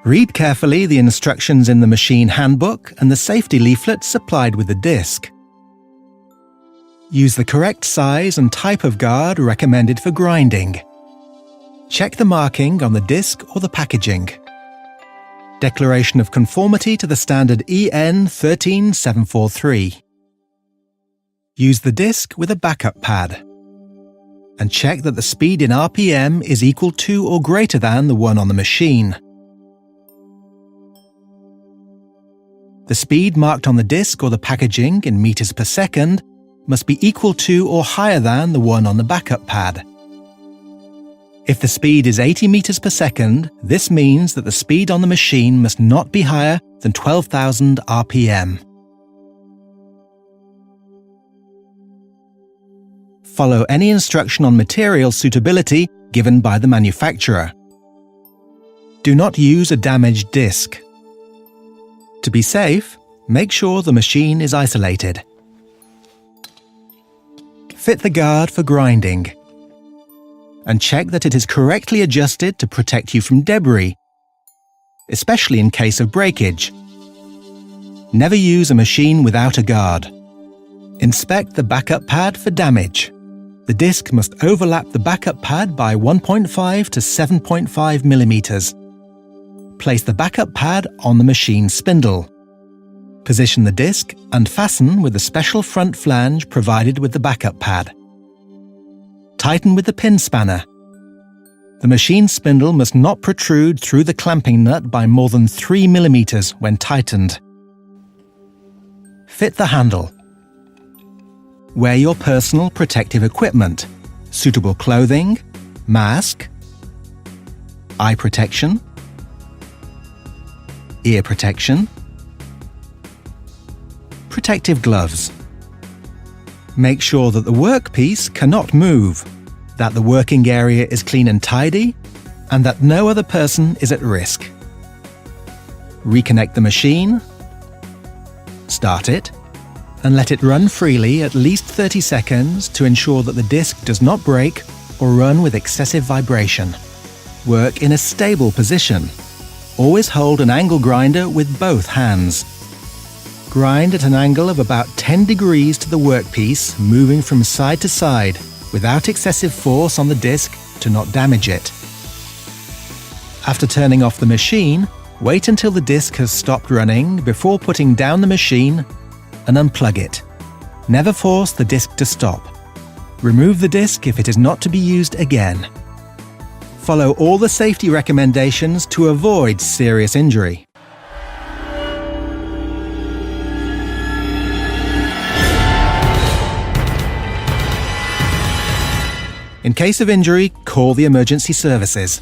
Read carefully the instructions in the machine handbook and the safety leaflet supplied with the disc. Use the correct size and type of guard recommended for grinding. Check the marking on the disc or the packaging. Declaration of conformity to the standard EN 13743. Use the disc with a backup pad. And check that the speed in RPM is equal to or greater than the one on the machine. The speed marked on the disc or the packaging in meters per second must be equal to or higher than the one on the backup pad. If the speed is 80 meters per second, this means that the speed on the machine must not be higher than 12,000 RPM. Follow any instruction on material suitability given by the manufacturer. Do not use a damaged disc. To be safe, make sure the machine is isolated. Fit the guard for grinding. And check that it is correctly adjusted to protect you from debris, especially in case of breakage. Never use a machine without a guard. Inspect the backup pad for damage. The disc must overlap the backup pad by 1.5 to 7.5 millimeters. Place the backup pad on the machine spindle. Position the disc and fasten with the special front flange provided with the backup pad. Tighten with the pin spanner. The machine spindle must not protrude through the clamping nut by more than 3 millimeters when tightened. Fit the handle. Wear your personal protective equipment, suitable clothing, mask, eye protection, ear protection, protective gloves. Make sure that the workpiece cannot move, that the working area is clean and tidy, and that no other person is at risk. Reconnect the machine, start it, and let it run freely at least 30 seconds to ensure that the disc does not break or run with excessive vibration. Work in a stable position. Always hold an angle grinder with both hands. Grind at an angle of about 10 degrees to the workpiece, moving from side to side, without excessive force on the disc to not damage it. After turning off the machine, wait until the disc has stopped running before putting down the machine and unplug it. Never force the disc to stop. Remove the disc if it is not to be used again. Follow all the safety recommendations to avoid serious injury. In case of injury, call the emergency services.